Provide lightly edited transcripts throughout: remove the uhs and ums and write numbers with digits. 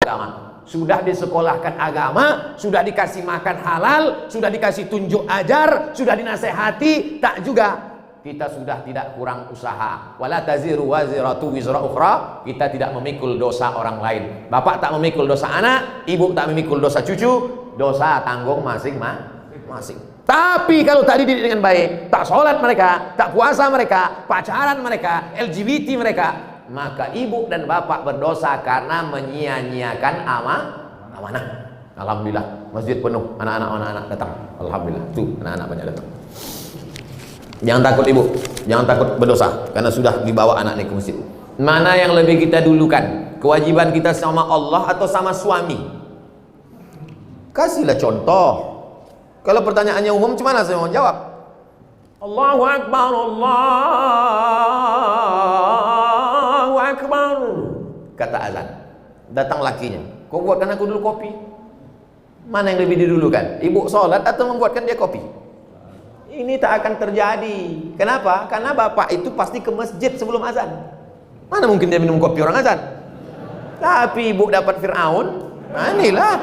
agama, sudah disekolahkan agama, sudah dikasih makan halal, sudah dikasih tunjuk ajar, sudah dinasehati, tak juga. Kita sudah tidak kurang usaha. Wala taziru waziratu wizra ukhra. Kita tidak memikul dosa orang lain. Bapak tak memikul dosa anak, ibu tak memikul dosa cucu, dosa tanggung masing-masing. Tapi kalau tak dididik dengan baik, tak sholat mereka, tak puasa mereka, pacaran mereka, LGBT mereka, maka ibu dan bapak berdosa karena menyia-nyiakan amanah. Alhamdulillah, masjid penuh, anak-anak datang. Alhamdulillah, tuh anak-anak banyak datang. Jangan takut ibu, jangan takut berdosa karena sudah dibawa anak ini ke masjid. Mana yang lebih kita dulukan? Kewajiban kita sama Allah atau sama suami? Kasihlah contoh. Kalau pertanyaannya umum, gimana saya mau jawab? Allahu Akbar, Allahu Akbar, kata azan. Datang lakinya, kau buatkan aku dulu kopi. Mana yang lebih didulukan? Ibu sholat atau membuatkan dia kopi? Ini tak akan terjadi. Kenapa? Karena bapak itu pasti ke masjid sebelum azan. Mana mungkin dia minum kopi orang azan? Tapi ibu dapat Fir'aun. Nah inilah.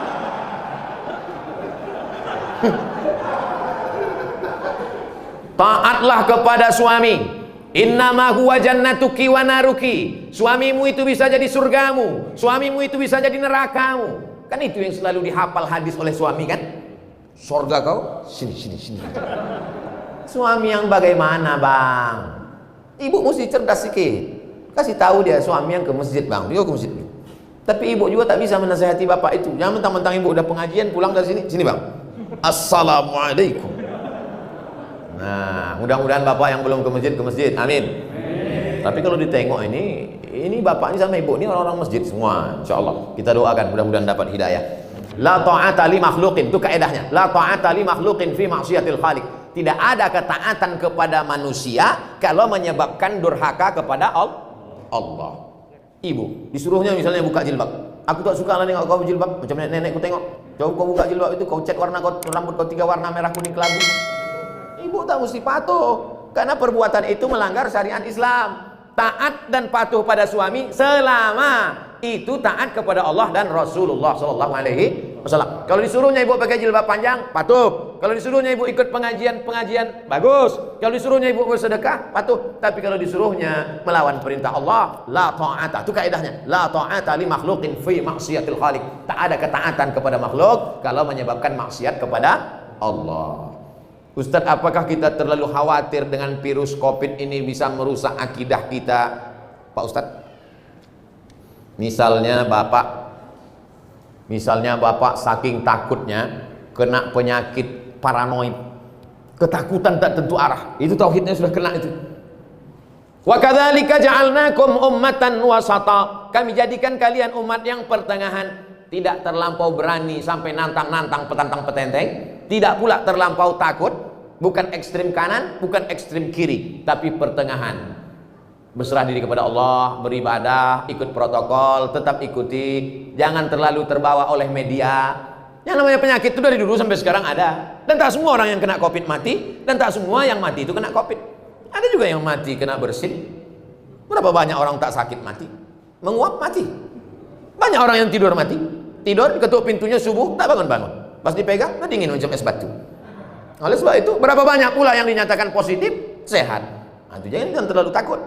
Taatlah kepada suami. Innama huwa jannatuki wa naruki. Suamimu itu bisa jadi surgamu, suamimu itu bisa jadi nerakamu. Kan itu yang selalu dihafal hadis oleh suami kan? Surga kau, sini. Suami yang bagaimana bang? Ibu mesti cerdas sikit. Kasih tahu dia suami yang ke masjid bang, dia ke masjid. Tapi ibu juga tak bisa menasihati bapak itu. Jangan mentang-mentang ibu udah pengajian pulang dari sini bang. Assalamualaikum. Nah, mudah-mudahan bapak yang belum ke masjid, amin. Tapi kalau ditengok ini bapak ini sama ibu ini orang-orang masjid semua, insya Allah. Kita doakan mudah-mudahan dapat hidayah. La ta'ata li makhluqin, itu kaedahnya. La ta'ata li makhluqin fi maksiatil khaliq. Tidak ada ketaatan kepada manusia kalau menyebabkan durhaka kepada Allah. Ibu disuruhnya misalnya buka jilbab. Aku tak suka lah nengok kau jilbab, macam nenekku tengok. Coba kau buka jilbab itu, kau cat warna rambut kau 3 warna, merah, kuning, kelabu. Ibu tak mesti patuh karena perbuatan itu melanggar syariat Islam. Taat dan patuh pada suami selama itu taat kepada Allah dan Rasulullah SAW. Kalau disuruhnya ibu pakai jilbab panjang, patuh. Kalau disuruhnya ibu ikut pengajian, bagus. Kalau disuruhnya ibu bersedekah, patuh. Tapi kalau disuruhnya melawan perintah Allah, la ta'ata. Itu kaidahnya. La ta'ata li makhluqin fi maksiatil khaliq. Tak ada ketaatan kepada makhluk kalau menyebabkan maksiat kepada Allah. Ustaz, apakah kita terlalu khawatir dengan virus COVID ini bisa merusak akidah kita, Pak Ustaz? Misalnya bapak saking takutnya kena penyakit paranoid, ketakutan tak tentu arah, itu tauhidnya sudah kena itu. Wa kadzalika ja'alnakum ummatan wasata. Kami jadikan kalian umat yang pertengahan, tidak terlampau berani sampai nantang-nantang petantang-petenteng, tidak pula terlampau takut, bukan ekstrim kanan, bukan ekstrim kiri, tapi pertengahan. Berserah diri kepada Allah, beribadah, ikut protokol, tetap ikuti, jangan terlalu terbawa oleh media. Yang namanya penyakit itu dari dulu sampai sekarang ada, dan tak semua orang yang kena COVID mati, dan tak semua yang mati itu kena COVID. Ada juga yang mati kena bersin. Berapa banyak orang tak sakit mati, menguap mati. Banyak orang yang tidur mati, tidur ketuk pintunya subuh tak bangun-bangun, pas dipegang tak dingin macam es batu. Oleh sebab itu berapa banyak pula yang dinyatakan positif sehat. Nah, itu jangan terlalu takut.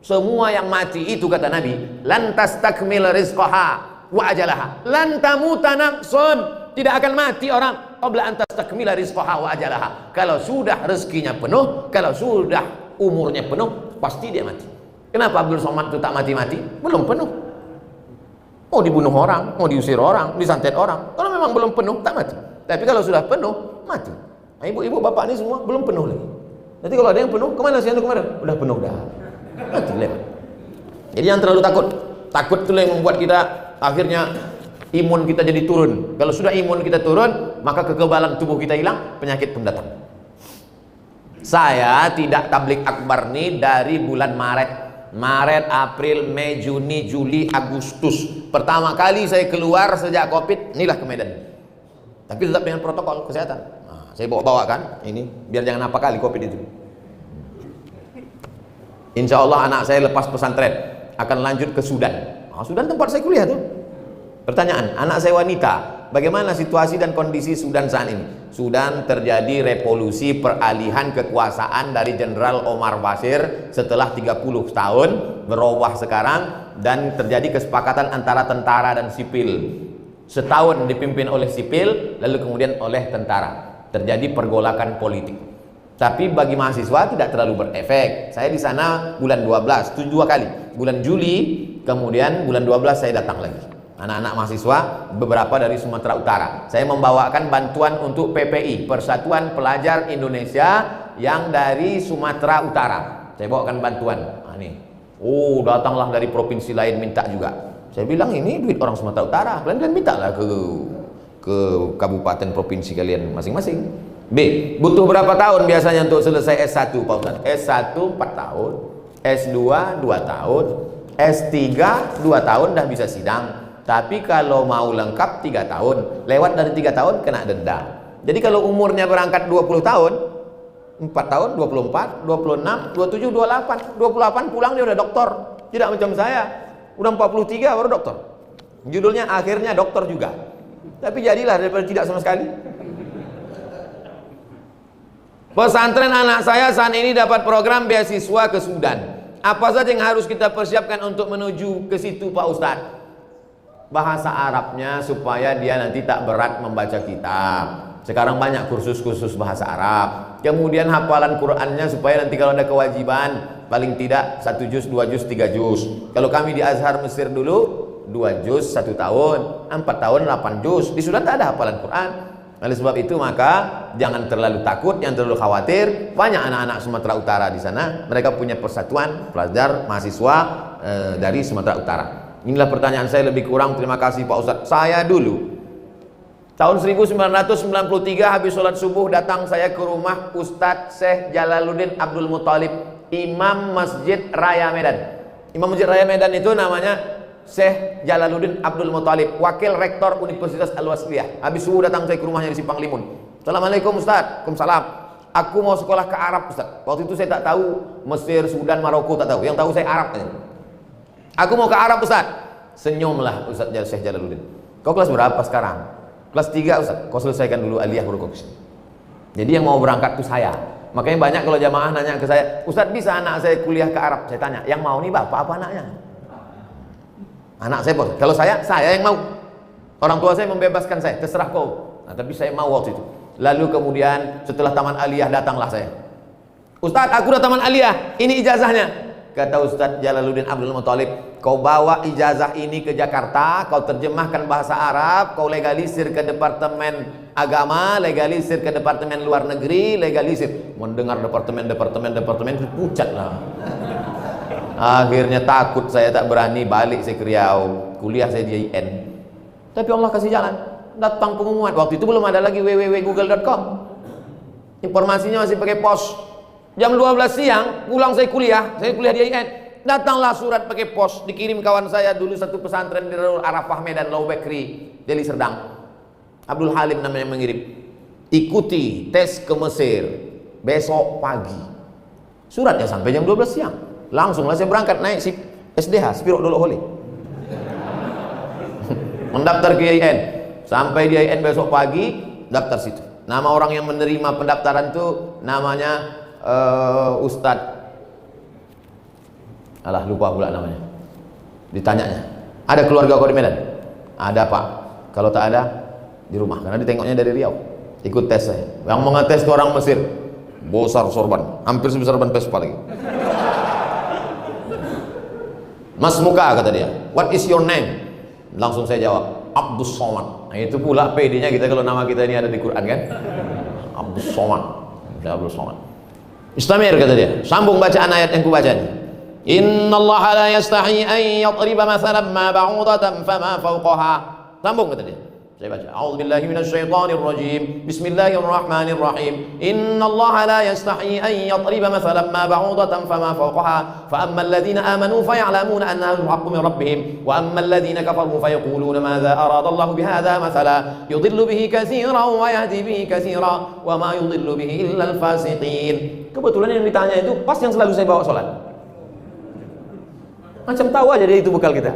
Semua yang mati itu kata Nabi, lan tastakmil rizqaha wa ajalaha, lan tamuta nafsun, tidak akan mati orang qabla an tastakmila rizqaha wa ajalaha. Kalau sudah rezekinya penuh, kalau sudah umurnya penuh, pasti dia mati. Kenapa Abdul Somad itu tak mati-mati? Belum penuh. Mau dibunuh orang, mau diusir orang, disantet orang. Kalau memang belum penuh, tak mati. Tapi kalau sudah penuh, mati. Nah, ibu-ibu bapak ini semua belum penuh lagi. Nanti kalau ada yang penuh, kemana sih anu kemarin? Udah penuh dah. Mati lewat. Jadi jangan terlalu takut. Takut itu yang membuat kita akhirnya imun kita jadi turun. Kalau sudah imun kita turun, maka kekebalan tubuh kita hilang, penyakit pun datang. Saya tidak tablik akbar nih dari bulan Maret, April, Mei, Juni, Juli, Agustus. Pertama kali saya keluar sejak COVID, inilah ke Medan. Tapi tetap dengan protokol kesehatan. Nah, saya bawa kan ini biar jangan apa kali COVID itu. Insya Allah anak saya lepas pesantren akan lanjut ke Sudan. Nah, Sudan tempat saya kuliah tuh. Pertanyaan, anak saya wanita, bagaimana situasi dan kondisi Sudan saat ini? Sudan terjadi revolusi peralihan kekuasaan dari Jenderal Omar Bashir setelah 30 tahun, berubah sekarang, dan terjadi kesepakatan antara tentara dan sipil. Setahun dipimpin oleh sipil, lalu kemudian oleh tentara. Terjadi pergolakan politik. Tapi bagi mahasiswa tidak terlalu berefek. Saya di sana bulan 12, 2 kali. Bulan Juli, kemudian bulan 12 saya datang lagi. Anak-anak mahasiswa beberapa dari Sumatera Utara. Saya membawakan bantuan untuk PPI, Persatuan Pelajar Indonesia yang dari Sumatera Utara. Saya bawakan bantuan. Nah, nih. Oh, datanglah dari provinsi lain minta juga. Saya bilang ini duit orang Sumatera Utara. Kalian mintalah ke kabupaten provinsi kalian masing-masing. B, butuh berapa tahun biasanya untuk selesai S1 Pak Ustaz? S1 4 tahun, S2 2 tahun, S3 2 tahun dah bisa sidang. Tapi kalau mau lengkap 3 tahun, lewat dari 3 tahun kena denda. Jadi kalau umurnya berangkat 20 tahun, 4 tahun, 24, 26, 27, 28, 28 pulang dia udah doktor. Tidak macam saya, udah 43 baru doktor. Judulnya akhirnya doktor juga. Tapi jadilah daripada tidak sama sekali. Pesantren anak saya saat ini dapat program beasiswa ke Sudan. Apa saja yang harus kita persiapkan untuk menuju ke situ Pak Ustadz? Bahasa Arabnya supaya dia nanti tak berat membaca kitab. Sekarang banyak kursus-kursus bahasa Arab. Kemudian hafalan Qur'annya supaya nanti kalau ada kewajiban paling tidak 1 juz, 2 juz, 3 juz. Kalau kami di Azhar Mesir dulu 2 juz 1 tahun, 4 tahun 8 juz. Di Sudan tak ada hafalan Qur'an. Oleh sebab itu maka jangan terlalu takut, jangan terlalu khawatir. Banyak anak-anak Sumatera Utara di sana. Mereka punya persatuan pelajar mahasiswa dari Sumatera Utara. Inilah pertanyaan saya lebih kurang. Terima kasih Pak Ustadz. Saya dulu tahun 1993 habis sholat subuh datang saya ke rumah Ustadz Syekh Jalaluddin Abdul Muthalib, Imam Masjid Raya Medan. Imam Masjid Raya Medan itu namanya Syekh Jalaluddin Abdul Muthalib, wakil rektor Universitas Al-Wasliyah. Habis subuh datang saya ke rumahnya di Simpang Limun. Assalamualaikum Ustadz. Waalaikumsalam. Aku mau sekolah ke Arab Ustadz. Waktu itu saya tak tahu Mesir, Sudan, Maroko tak tahu. Yang tahu saya Arab aja. Aku mau ke Arab Ustadz. Senyumlah Ustadz Syekh Jalaluddin. Kau kelas berapa sekarang? Kelas 3 Ustadz. Kau selesaikan dulu aliyah baru kau kesini. Jadi yang mau berangkat itu saya. Makanya banyak kalau jamaah nanya ke saya, Ustadz bisa anak saya kuliah ke Arab? Saya tanya, yang mau nih bapak apa anaknya? Anak saya bos. Kalau saya yang mau. Orang tua saya membebaskan saya, terserah kau. Nah, tapi saya mau waktu itu. Lalu kemudian setelah taman aliyah datanglah saya. Ustadz, aku udah taman aliyah. Ini ijazahnya. Kata Ustadz Jalaluddin Abdul Muthalib, kau bawa ijazah ini ke Jakarta, kau terjemahkan bahasa Arab, kau legalisir ke Departemen Agama, legalisir ke Departemen Luar Negeri, legalisir. Mendengar departemen itu pucat lah. Akhirnya takut saya, tak berani balik saya ke Riau. Kuliah saya di IN. Tapi Allah kasih jalan. Datang pengumuman. Waktu itu belum ada lagi www.google.com. Informasinya masih pakai pos. Jam 12 siang pulang saya kuliah di IN. Datanglah surat pakai pos, dikirim kawan saya dulu satu pesantren di Arafah Medan, Lau Bekri, Deli Serdang. Abdul Halim namanya mengirim. Ikuti tes ke Mesir besok pagi. Suratnya sampai jam 12 siang. Langsunglah saya berangkat naik SDH, Spiro Dolo Holi. Mendaftar ke IAIN. Sampai di IAIN besok pagi, daftar situ. Nama orang yang menerima pendaftaran itu namanya Ustadz. Alah, lupa pula namanya. Ditanyanya, ada keluarga kau di Medan? Ada Pak. Kalau tak ada, di rumah. Karena ditengoknya dari Riau. Ikut tes saya. Yang mengetes ke orang Mesir, besar sorban, hampir sebesar ban Vespa lagi. Mas Muka kata dia, what is your name? Langsung saya jawab, Abdus Somad. Nah, itu pula PD-nya kita kalau nama kita ini ada di Quran kan? Abdus Somad. Abdus Somad. Istamir kata dia, sambung bacaan ayat yang kubaca ini. Innallaha la yastahi an yadriba mathalan ma ba'udatan fama fawqaha. Sambung kata dia. Saya baca. A'udzubillahi minasyaitonir rajim. Bismillahirrahmanirrahim. Innallaha la yastahi an yadriba mathalan ma ba'udatan fama fawqaha. Fa ammal ladzina amanu faya'lamuna annahu al-haqqu min rabbihim wa ammal ladzina kafaru fayaquluna madza arada Allahu bihadza mathala yudhillu bihi katsiran wa yahdi bihi katsiran wa ma yudhillu bihi illa al-fasiqin. Kebetulan yang ditanya itu pas yang selalu saya bawa salat. Macam tahu aja dia itu bekal kita.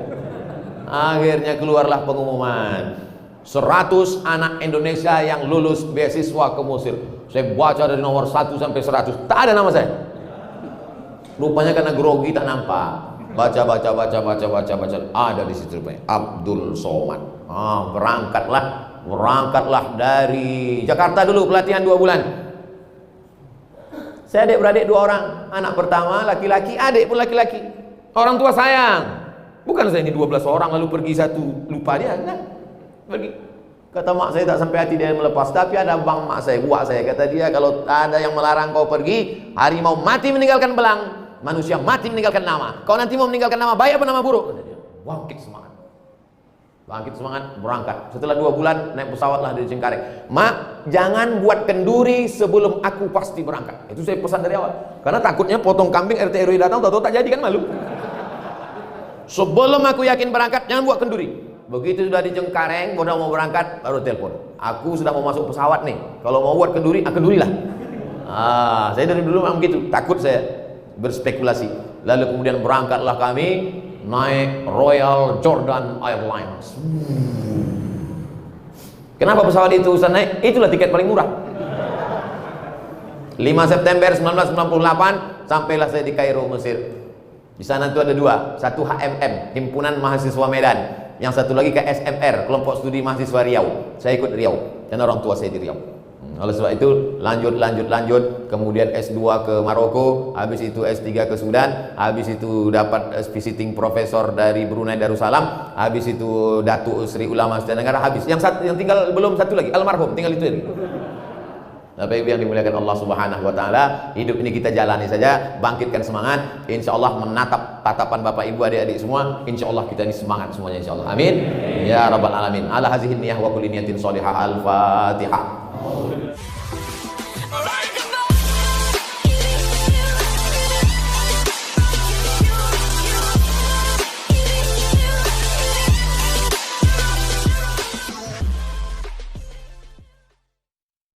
Akhirnya keluarlah pengumuman 100 anak Indonesia yang lulus beasiswa ke Mesir. Saya baca dari nomor 1 sampai 100, tak ada nama saya. Rupanya karena grogi tak nampak. Baca, ada di situ rupanya Abdul Somad. Berangkatlah dari Jakarta dulu, pelatihan 2 bulan. Saya adik-beradik 2 orang. Anak pertama laki-laki, adik pun laki-laki. Orang tua sayang. Bukan saya ini 12 orang lalu pergi satu, lupa dia. Nah, pergi. Kata mak saya tak sampai hati dia melepas. Tapi ada bang mak saya, buat saya. Kata dia, kalau ada yang melarang kau pergi, harimau mati meninggalkan belang, manusia mati meninggalkan nama. Kau nanti mau meninggalkan nama baik apa nama buruk? Kata dia. Bangkit semangat. Berangkat. Setelah 2 bulan naik pesawat lah dari Cengkareng. Mak, jangan buat kenduri sebelum aku pasti berangkat. Itu saya pesan dari awal. Karena takutnya potong kambing RT RW datang, tahu-tahu tak jadi kan, malu. Sebelum aku yakin berangkat, jangan buat kenduri. Begitu sudah di Cengkareng, udah mau berangkat, baru telepon. Aku sudah mau masuk pesawat nih. Kalau mau buat kenduri, kendurilah. Saya dari dulu memang begitu. Takut saya berspekulasi. Lalu kemudian berangkatlah kami naik Royal Jordan Airlines. Kenapa pesawat itu Ustaz naik? Itulah tiket paling murah. 5 September 1998 sampailah saya di Kairo, Mesir. Di sana itu ada 2, satu HMM, Himpunan Mahasiswa Medan, yang satu lagi KSMR, Kelompok Studi Mahasiswa Riau. Saya ikut Riau, dan orang tua saya di Riau. Oleh sebab itu lanjut, kemudian S2 ke Maroko, habis itu S3 ke Sudan, habis itu dapat visiting profesor dari Brunei Darussalam, habis itu Datuk Sri Ulama Asia Tenggara, habis. Yang tinggal belum satu lagi, almarhum, tinggal itu lagi. Bapak Ibu yang dimuliakan Allah Subhanahu wa taala, hidup ini kita jalani saja, bangkitkan semangat. Insyaallah menatap tatapan Bapak Ibu adik-adik semua, insyaallah kita ini semangat semuanya insyaallah. Amin. Ya rabbal alamin. Ala hazihi niyah wa kulli niyatin shalihah. Al-Fatihah.